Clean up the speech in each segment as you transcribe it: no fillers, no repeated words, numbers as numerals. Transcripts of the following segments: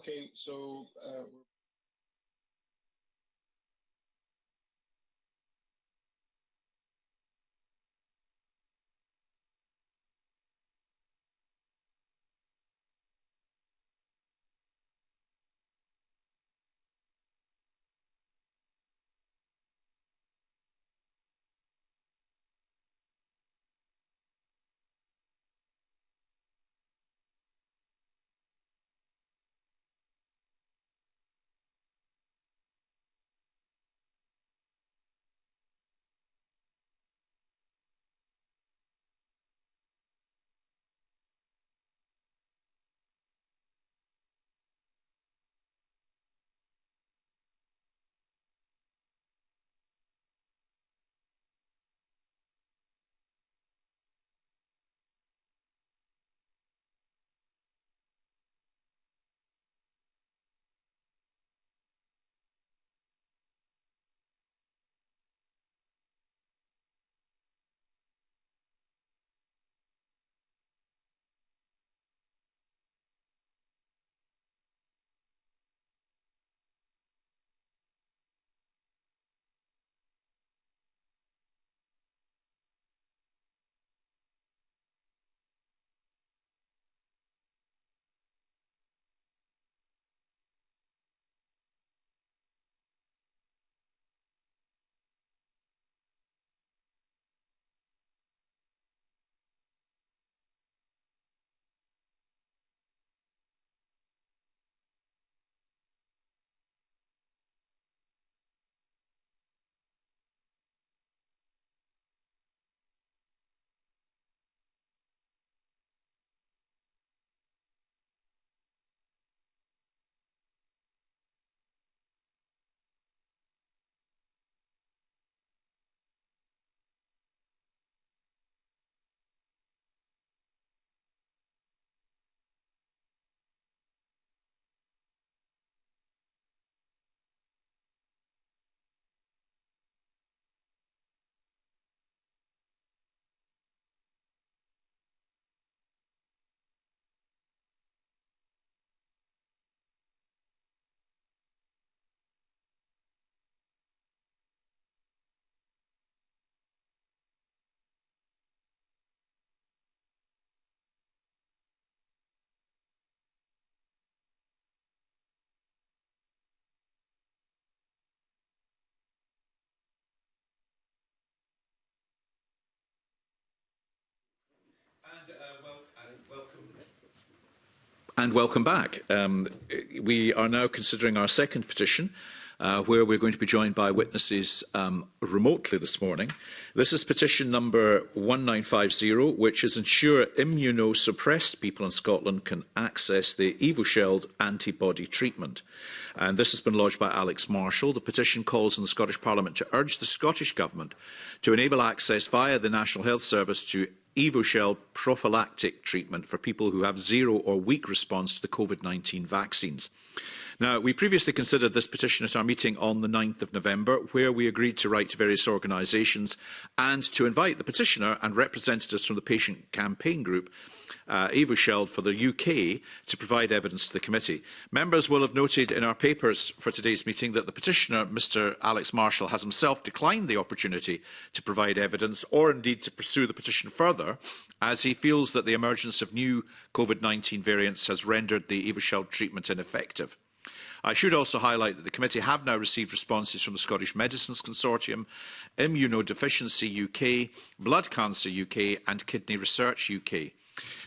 Okay, so And welcome back. We are now considering our second petition, where we're going to be joined by witnesses remotely this morning. This is petition number 1950, which is ensure immunosuppressed people in Scotland can access the Evusheld antibody treatment. And this has been lodged by Alex Marshall. The petition calls on the Scottish Parliament to urge the Scottish Government to enable access via the National Health Service to Evusheld prophylactic treatment for people who have zero or weak response to the COVID-19 vaccines. Now, we previously considered this petition at our meeting on the 9th of November, where we agreed to write to various organisations and to invite the petitioner and representatives from the patient campaign group Evusheld for the UK to provide evidence to the committee. Members will have noted in our papers for today's meeting that the petitioner, Mr Alex Marshall, has himself declined the opportunity to provide evidence or indeed to pursue the petition further, as he feels that the emergence of new COVID-19 variants has rendered the Evusheld treatment ineffective. I should also highlight that the committee have now received responses from the Scottish Medicines Consortium, Immunodeficiency UK, Blood Cancer UK and Kidney Research UK.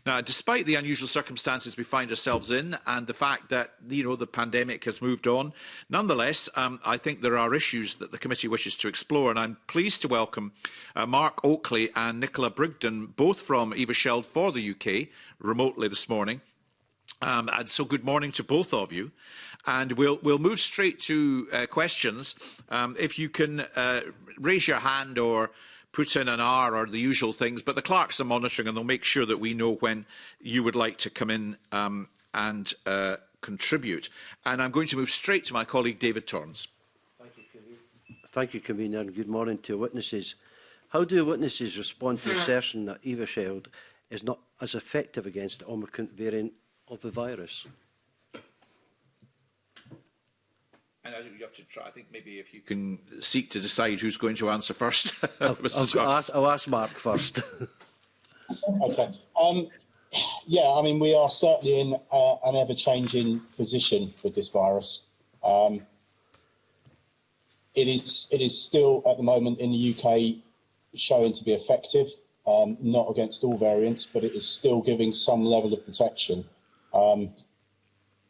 Now, despite the unusual circumstances we find ourselves in and the fact that, the pandemic has moved on, nonetheless, I think there are issues that the committee wishes to explore, and I'm pleased to welcome Mark Oakley and Nicola Brigden, both from Evusheld for the UK, remotely this morning. And so good morning to both of you. And we'll move straight to questions. If you can raise your hand or put in an R or the usual things, but the clerks are monitoring and they'll make sure that we know when you would like to come in and contribute. And I'm going to move straight to my colleague David Torrance. Thank you, Convener, and good morning to witnesses. How do witnesses respond to the assertion that Evusheld is not as effective against the Omicron variant of the virus? And you have to try. I think maybe if you can seek to decide who's going to answer first. I'll ask Mark first. Okay. Yeah, I mean, we are certainly in an ever-changing position with this virus. It is still at the moment in the UK showing to be effective, not against all variants, but it is still giving some level of protection.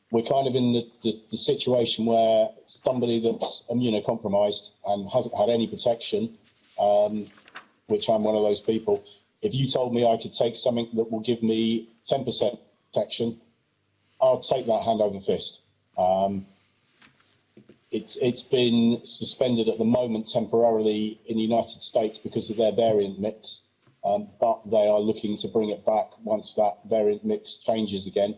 We're kind of in the situation where somebody that's immunocompromised and hasn't had any protection, which I'm one of those people, if you told me I could take something that will give me 10% protection, I'll take that hand over fist. It's been suspended at the moment temporarily in the United States because of their variant mix, but they are looking to bring it back once that variant mix changes again.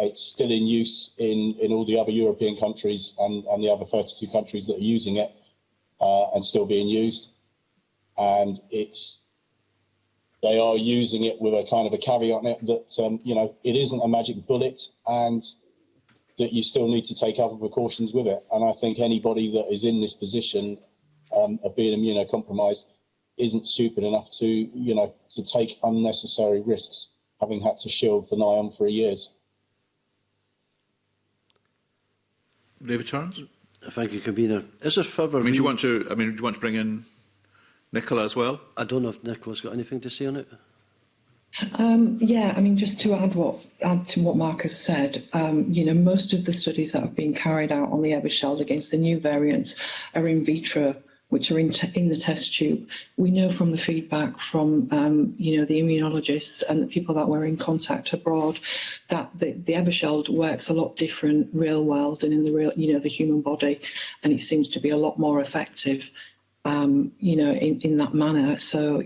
It's still in use in all the other European countries and the other 32 countries that are using it and still being used. And they are using it with a kind of a caveat on it that, it isn't a magic bullet and that you still need to take other precautions with it. And I think anybody that is in this position of being immunocompromised isn't stupid enough to take unnecessary risks, having had to shield for nigh on 3 years. David Charles? Thank you, Convener. Is there further... do you want to bring in Nicola as well? I don't know if Nicola's got anything to say on it. Yeah, I mean, just to add to what Mark has said, most of the studies that have been carried out on the Evusheld against the new variants are in vitro, which are in the test tube. We know from the feedback from, the immunologists and the people that were in contact abroad that the Evusheld works a lot different real world and in the real, the human body, and it seems to be a lot more effective. In that manner. So,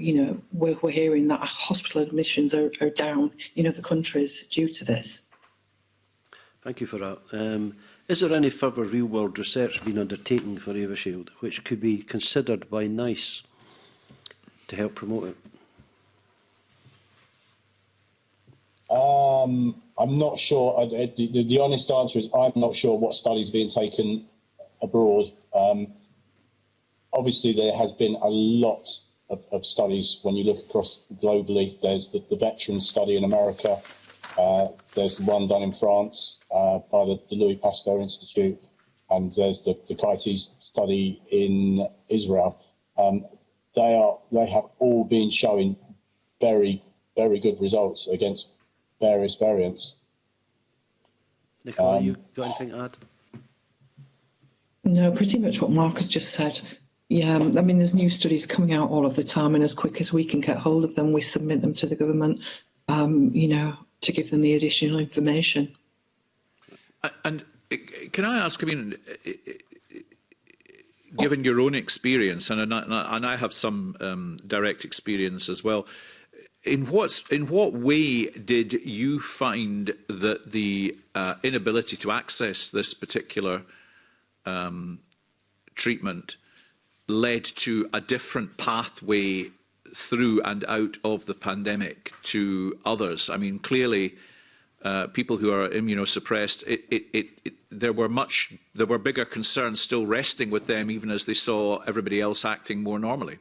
we're hearing that hospital admissions are down in other countries due to this. Thank you for that. Is there any further real-world research being undertaken for Evusheld, which could be considered by NICE to help promote it? I'm not sure. The honest answer is I'm not sure what studies are being taken abroad. Obviously, there has been a lot of studies when you look across globally. There's the veterans study in America. There's the one done in France by the Louis Pasteur Institute. And there's the CITES study in Israel. They have all been showing very, very good results against various variants. Nicola, you got anything to add? No, pretty much what Mark has just said. Yeah, I mean, there's new studies coming out all of the time, and as quick as we can get hold of them, we submit them to the government, to give them the additional information. And can I ask, given your own experience, and I have some direct experience as well, in what way did you find that the inability to access this particular treatment led to a different pathway through and out of the pandemic to others? I mean, clearly, people who are immunosuppressed, there were bigger concerns still resting with them, even as they saw everybody else acting more normally.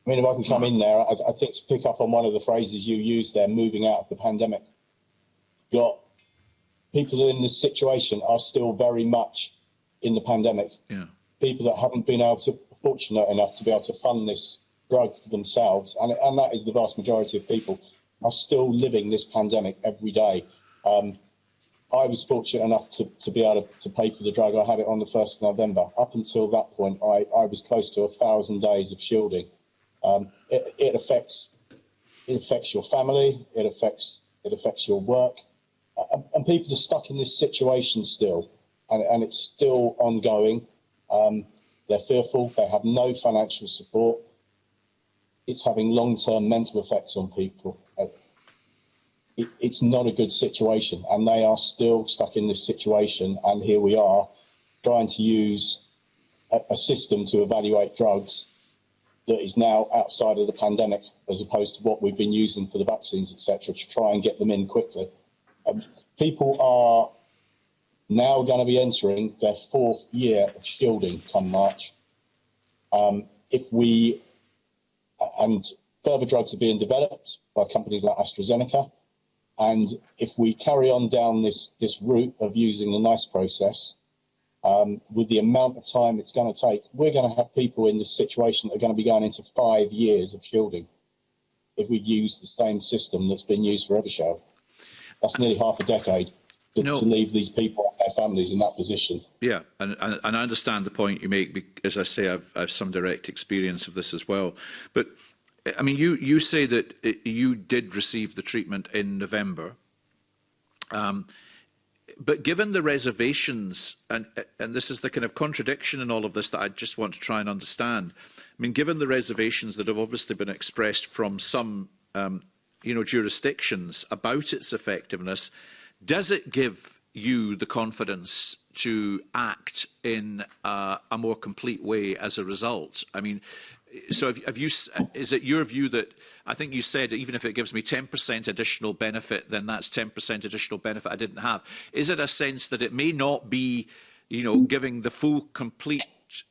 I mean, if I can come in there, I think to pick up on one of the phrases you used there, moving out of the pandemic, got people in this situation are still very much in the pandemic. Yeah. People that haven't been fortunate enough to be able to fund this drug for themselves, and that is the vast majority of people, are still living this pandemic every day. I was fortunate enough to be able to pay for the drug. I had it on the 1st of November. Up until that point, I was close to 1,000 days of shielding. It affects your family. It affects your work, and people are stuck in this situation still. And it's still ongoing. They're fearful. They have no financial support. It's having long-term mental effects on people. It's not a good situation, and they are still stuck in this situation. And here we are trying to use a system to evaluate drugs that is now outside of the pandemic, as opposed to what we've been using for the vaccines, etc., to try and get them in quickly. People are now going to be entering their 4th year of shielding come March. And further drugs are being developed by companies like AstraZeneca. And if we carry on down this route of using the NICE process, with the amount of time it's going to take, we're going to have people in this situation that are going to be going into 5 years of shielding if we use the same system that's been used for Evershed. That's nearly half a decade to leave these people and their families in that position. Yeah, and I understand the point you make. As I say, I've some direct experience of this as well. But I mean, you say that you did receive the treatment in November. But given the reservations, and this is the kind of contradiction in all of this that I just want to try and understand. I mean, given the reservations that have obviously been expressed from some, jurisdictions about its effectiveness, does it give you the confidence to act in a more complete way as a result? I mean, so is it your view that, I think you said, even if it gives me 10% additional benefit, then that's 10% additional benefit I didn't have. Is it a sense that it may not be, giving the full, complete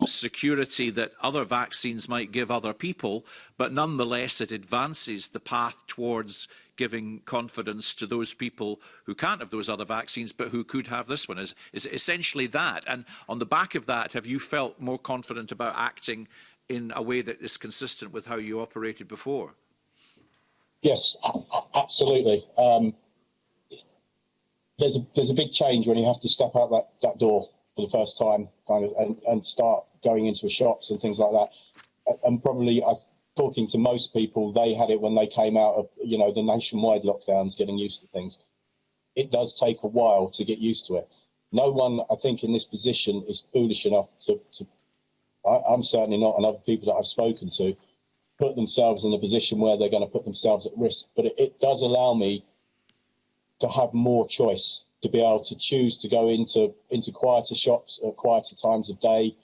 security that other vaccines might give other people, but nonetheless it advances the path towards giving confidence to those people who can't have those other vaccines but who could have this one? Is it essentially that? And on the back of that, have you felt more confident about acting in a way that is consistent with how you operated before? Yes, absolutely. There's a big change when you have to step out that door for the first time, kind of, and start going into shops and things like that. And probably, talking to most people, they had it when they came out of the nationwide lockdowns, getting used to things. It does take a while to get used to it. No one, I think, in this position is foolish enough to I'm certainly not, and other people that I've spoken to, put themselves in a position where they're going to put themselves at risk. But it does allow me to have more choice, to be able to choose to go into quieter shops at quieter times of day,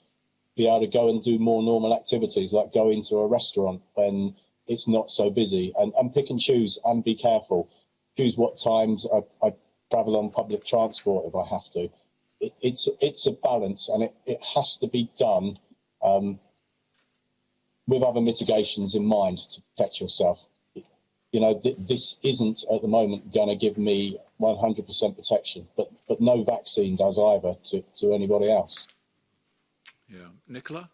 be able to go and do more normal activities, like go into a restaurant when it's not so busy, and pick and choose and be careful. Choose what times I travel on public transport if I have to. It's a balance, and it has to be done with other mitigations in mind to protect yourself. This isn't at the moment going to give me 100% protection, but no vaccine does either to anybody else. Yeah. Nicola?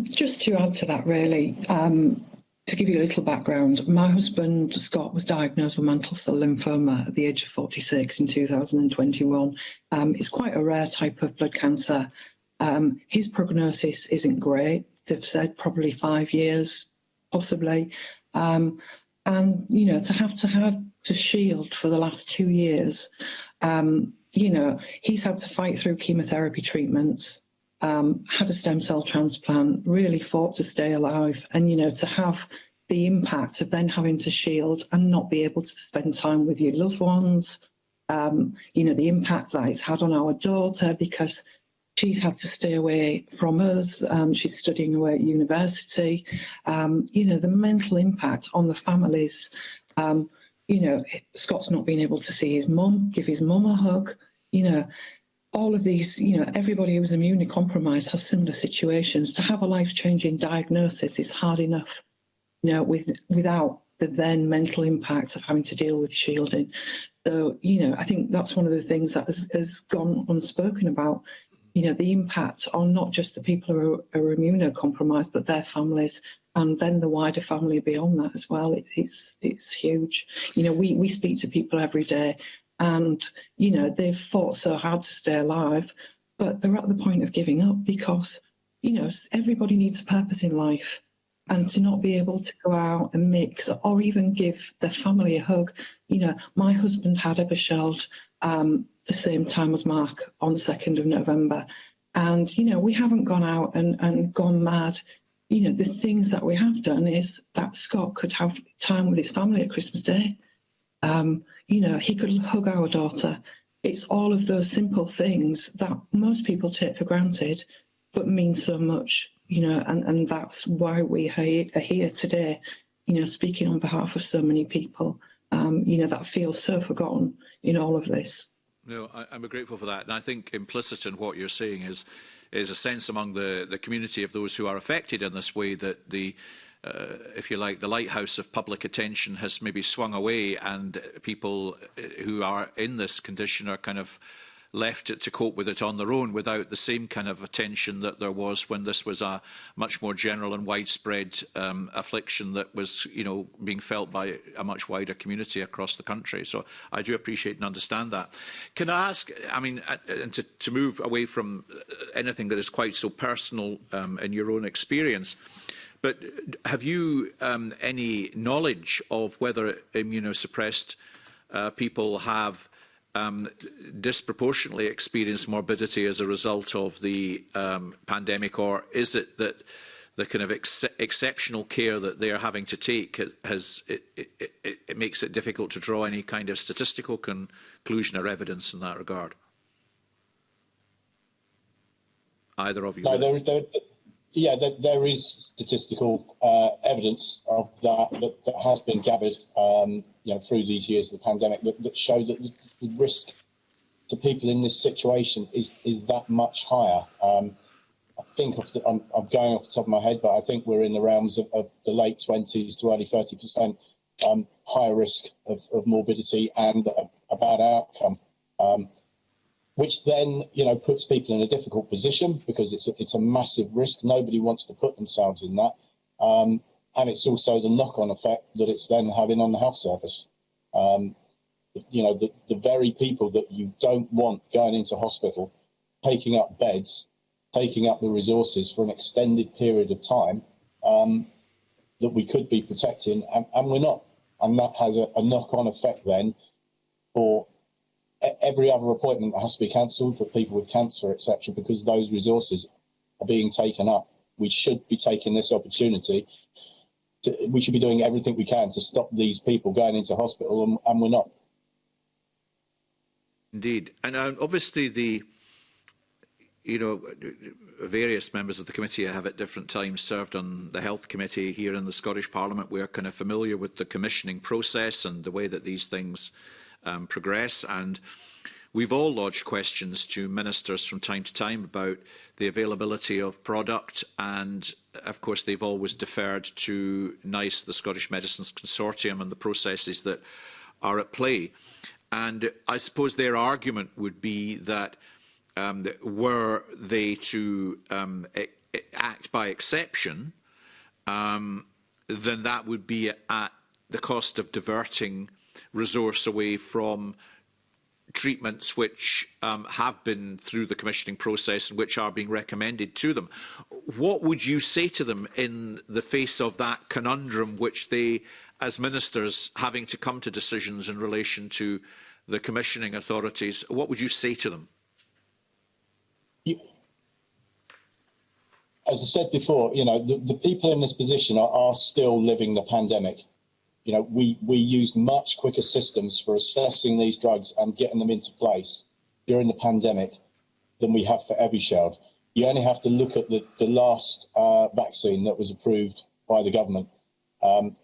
Just to add to that, really, to give you a little background, my husband, Scott, was diagnosed with mantle cell lymphoma at the age of 46 in 2021. It's quite a rare type of blood cancer. His prognosis isn't great. They've said probably 5 years, possibly. And, to have to shield for the last 2 years, he's had to fight through chemotherapy treatments, had a stem cell transplant, really fought to stay alive. And, to have the impact of then having to shield and not be able to spend time with your loved ones, the impact that it's had on our daughter, because she's had to stay away from us. She's studying away at university. The mental impact on the families. Scott's not being able to see his mum, give his mum a hug. All of these, everybody who's immunocompromised has similar situations. To have a life-changing diagnosis is hard enough, without the then mental impact of having to deal with shielding. So, I think that's one of the things that has gone unspoken about. The impact on not just the people who are immunocompromised, but their families, and then the wider family beyond that as well. It's huge. We speak to people every day, and they've fought so hard to stay alive, but they're at the point of giving up because everybody needs a purpose in life, and to not be able to go out and mix or even give their family a hug. My husband had Evershed the same time as Mark on the 2nd of November. And, we haven't gone out and gone mad. The things that we have done is that Scott could have time with his family at Christmas Day. He could hug our daughter. It's all of those simple things that most people take for granted, but mean so much, and that's why we are here today, speaking on behalf of so many people, that feel so forgotten in all of this. No, I'm grateful for that. And I think implicit in what you're saying is a sense among the community of those who are affected in this way that the, if you like, the lighthouse of public attention has maybe swung away, and people who are in this condition are kind of left to cope with it on their own without the same kind of attention that there was when this was a much more general and widespread affliction that was, being felt by a much wider community across the country. So I do appreciate and understand that. Can I ask, and to move away from anything that is quite so personal in your own experience, but have you any knowledge of whether immunosuppressed people have disproportionately experienced morbidity as a result of the pandemic, or is it that the kind of exceptional care that they are having to take it makes it difficult to draw any kind of statistical conclusion or evidence in that regard? Either of you? No, there is statistical evidence of that has been gathered, through these years of the pandemic that show that the risk to people in this situation is that much higher. I think I'm going off the top of my head, but I think we're in the realms of the late 20s to early 30% higher risk of morbidity and a bad outcome. Which then, puts people in a difficult position because it's a massive risk. Nobody wants to put themselves in that. And it's also the knock-on effect that it's then having on the health service. The very people that you don't want going into hospital, taking up beds, taking up the resources for an extended period of time, that we could be protecting, and we're not. And that has a knock-on effect then for every other appointment that has to be cancelled for people with cancer, etc., because those resources are being taken up. We should be taking this opportunity. We should be doing everything we can to stop these people going into hospital, and we're not. Indeed. And obviously various members of the committee have at different times served on the Health Committee here in the Scottish Parliament. We are kind of familiar with the commissioning process and the way that these things progress, and we've all lodged questions to ministers from time to time about the availability of product, and of course they've always deferred to NICE, the Scottish Medicines Consortium, and the processes that are at play. And I suppose their argument would be that were they to act by exception, then that would be at the cost of diverting resource away from treatments which have been through the commissioning process and which are being recommended to them. What would you say to them in the face of that conundrum which they, as ministers, having to come to decisions in relation to the commissioning authorities, what would you say to them? As I said before, the people in this position are still living the pandemic. We used much quicker systems for assessing these drugs and getting them into place during the pandemic than we have for Evusheld. You only have to look at the last vaccine that was approved by the government.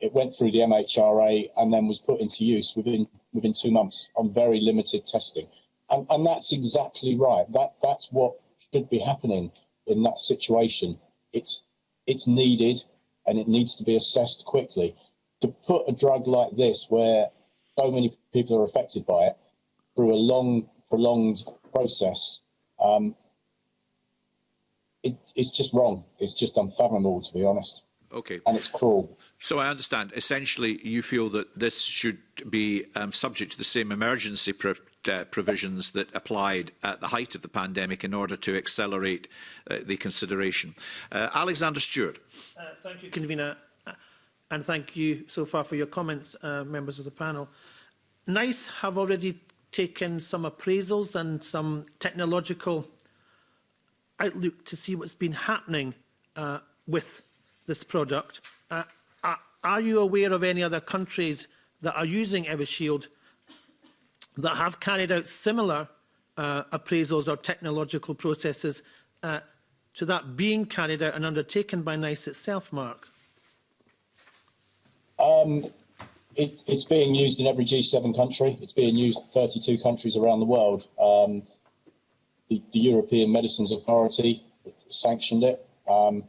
It went through the MHRA and then was put into use within 2 months on very limited testing. And that's exactly right. That's what should be happening in that situation. It's needed, and it needs to be assessed quickly. To put a drug like this, where so many people are affected by it, through a long, prolonged process, it's just wrong. It's just unfathomable, to be honest. Okay. And it's cruel. So I understand. Essentially, you feel that this should be subject to the same emergency provisions that applied at the height of the pandemic in order to accelerate the consideration. Alexander Stewart. Thank you, Convener. And thank you so far for your comments, members of the panel. NICE have already taken some appraisals and some technological outlook to see what's been happening with this product. Are you aware of any other countries that are using Evusheld that have carried out similar appraisals or technological processes to that being carried out and undertaken by NICE itself, Mark? It's being used in every G7 country. It's being used in 32 countries around the world. The European Medicines Authority sanctioned it. I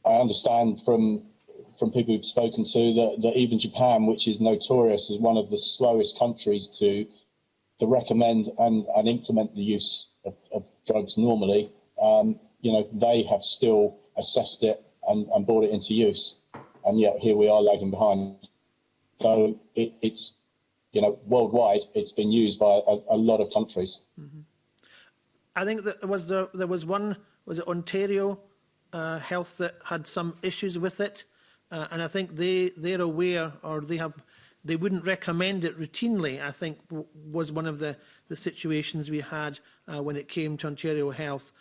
understand from people who've spoken to that even Japan, which is notorious as one of the slowest countries to recommend and implement the use of drugs normally, they have still assessed it and brought it into use, and yet here we are lagging behind. So it's worldwide, it's been used by a lot of countries. Mm-hmm. I think that there was one, was it Ontario Health, that had some issues with it, and I think they're aware, or they wouldn't recommend it routinely, I think was one of the situations we had when it came to Ontario Health.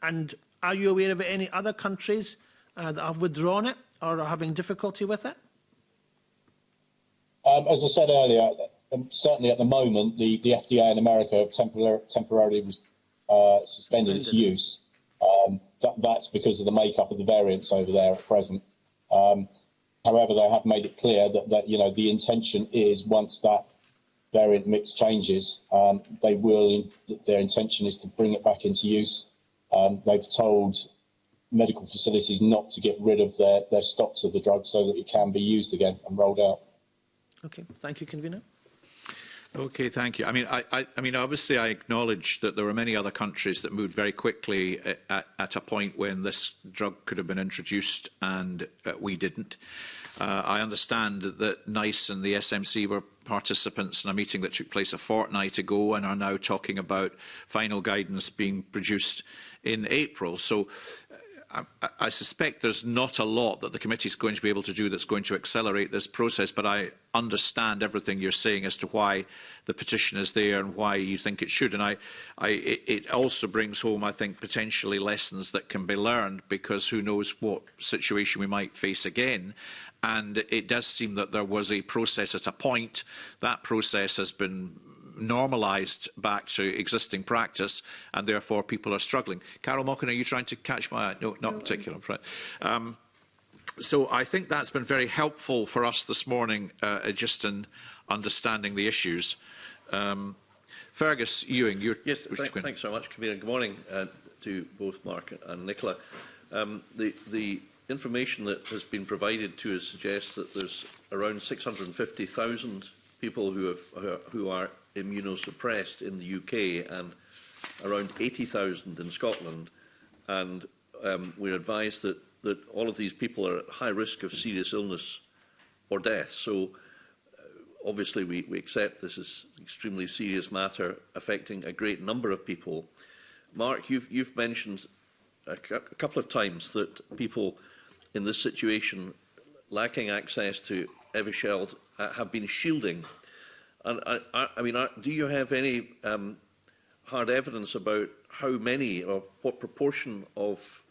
And are you aware of any other countries that have withdrawn it or are having difficulty with it? As I said earlier, certainly at the moment, the FDA in America have temporarily suspended its use. That's because of the makeup of the variants over there at present. However, they have made it clear that the intention is, once that variant mix changes, their intention is to bring it back into use. They've told medical facilities not to get rid of their stocks of the drug so that it can be used again and rolled out. Okay, thank you, Convener. Okay, thank you. I mean, obviously, I acknowledge that there were many other countries that moved very quickly at a point when this drug could have been introduced, and we didn't. I understand that NICE and the SMC were participants in a meeting that took place a fortnight ago and are now talking about final guidance being produced in April. So I suspect there's not a lot that the committee is going to be able to do that's going to accelerate this process, but I understand everything you're saying as to why the petition is there and why you think it should. And it also brings home, I think, potentially lessons that can be learned, because who knows what situation we might face again. And it does seem that there was a process at a point. That process has been normalised back to existing practice, and therefore people are struggling. Carol Mockin, are you trying to catch my eye? No, not particular. Right. So I think that's been very helpful for us this morning, just in understanding the issues. Fergus Ewing, you're... Yes, thanks so much, Convener. Good morning to both Mark and Nicola. The information that has been provided to us suggests that there's around 650,000 people who are immunosuppressed in the UK and around 80,000 in Scotland. And we're advised that all of these people are at high risk of serious illness or death. So obviously we accept this is an extremely serious matter affecting a great number of people. Mark, you've mentioned a couple of times that people in this situation lacking access to Evusheld have been shielding. And I mean, do you have any hard evidence about how many or what proportion of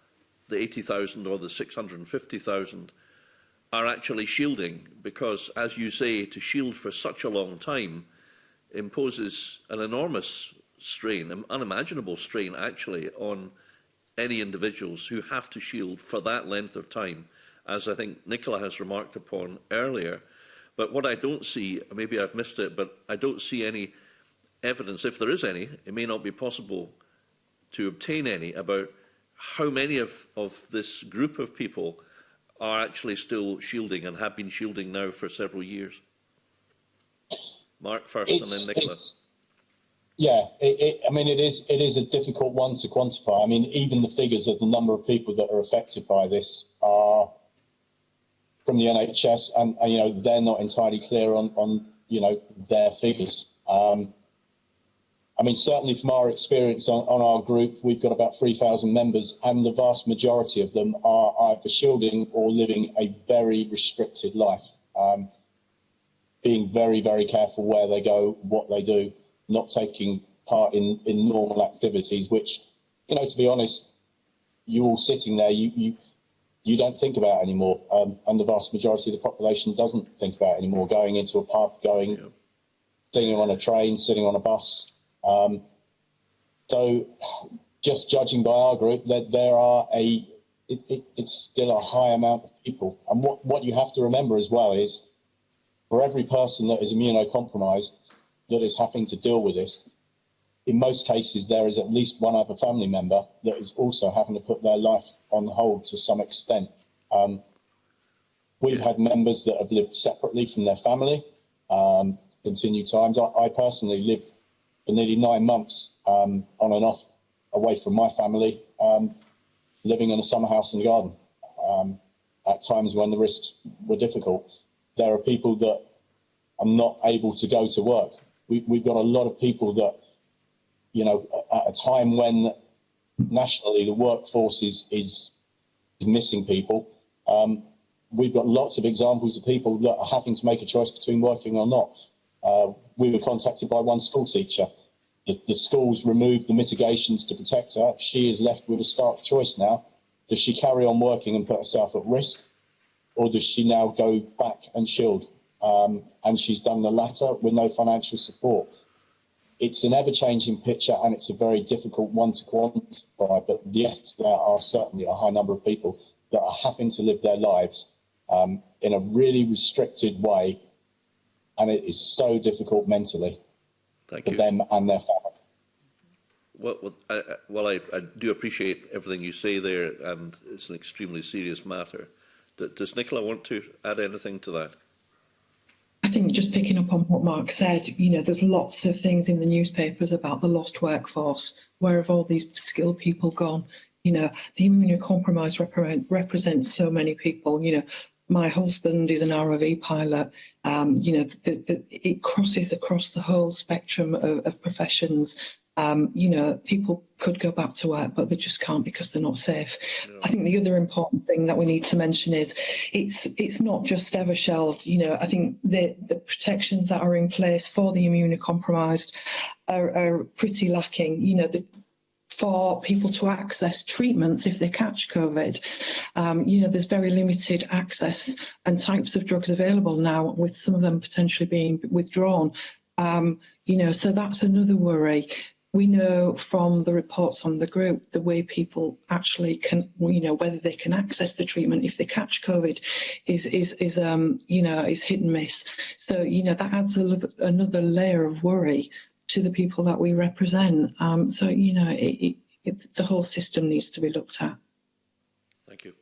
the 80,000 or the 650,000 are actually shielding? Because, as you say, to shield for such a long time imposes an enormous strain, an unimaginable strain actually, on any individuals who have to shield for that length of time, as I think Nicola has remarked upon earlier. But what I don't see, maybe I've missed it, but I don't see any evidence, if there is any, it may not be possible to obtain any, about how many of this group of people are actually still shielding and have been shielding now for several years. Mark first and then Nicola. I mean, it is a difficult one to quantify. I mean, even the figures of the number of people that are affected by this are from the NHS, and they're not entirely clear on their figures. I mean, certainly from our experience on our group, we've got about 3,000 members, and the vast majority of them are either shielding or living a very restricted life, being very, very careful where they go, what they do, not taking part in normal activities, which, to be honest, you all sitting there, you don't think about anymore, and the vast majority of the population doesn't think about anymore. Going into a pub, sitting on a train, sitting on a bus. So, just judging by our group, that there are it's still a high amount of people. And what you have to remember as well is for every person that is immunocompromised that is having to deal with this, in most cases there is at least one other family member that is also having to put their life on hold to some extent. We've had members that have lived separately from their family, continued times. I personally lived for nearly 9 months on and off away from my family, living in a summer house in the garden at times when the risks were difficult. There are people that are not able to go to work. We've got a lot of people that, you know, at a time when nationally the workforce is missing people, we've got lots of examples of people that are having to make a choice between working or not. We were contacted by one school teacher. The school's removed the mitigations to protect her. She is left with a stark choice now. Does she carry on working and put herself at risk, or does she now go back and shield? And she's done the latter with no financial support. It's an ever-changing picture, and it's a very difficult one to quantify. But yes, there are certainly a high number of people that are having to live their lives in a really restricted way, and it is so difficult mentally for them and their family. Well, I do appreciate everything you say there, and it's an extremely serious matter. Does Nicola want to add anything to that? I think just picking up on what Mark said, you know, there's lots of things in the newspapers about the lost workforce. Where have all these skilled people gone? You know, the immunocompromised represents so many people. You know, my husband is an ROV pilot. You know, it crosses across the whole spectrum of professions. You know, people could go back to work, but they just can't because they're not safe. No. I think the other important thing that we need to mention is it's not just Evershed. You know, I think the protections that are in place for the immunocompromised are pretty lacking. You know, for people to access treatments if they catch COVID, you know, there's very limited access and types of drugs available now, with some of them potentially being withdrawn. You know, so that's another worry. We know from the reports on the group the way people actually can, you know, whether they can access the treatment if they catch COVID is you know, is hit and miss. So, you know, that adds another layer of worry to the people that we represent. So, you know, the whole system needs to be looked at. Thank you.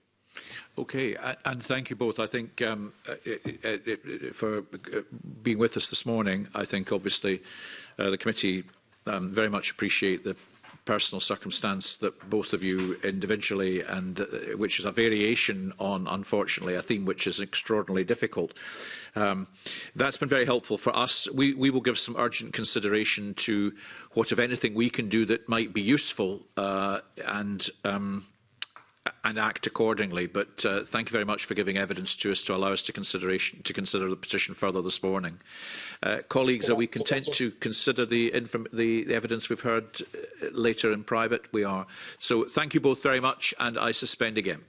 Okay, and thank you both. I think for being with us this morning. I think obviously the committee very much appreciate the personal circumstance that both of you individually, and which is a variation on, unfortunately, a theme which is extraordinarily difficult. That's been very helpful for us. We will give some urgent consideration to what, if anything, we can do that might be useful and act accordingly. But thank you very much for giving evidence to us to allow us to consider the petition further this morning. Colleagues, are we content to consider the evidence we've heard later in private? We are. So thank you both very much, and I suspend again.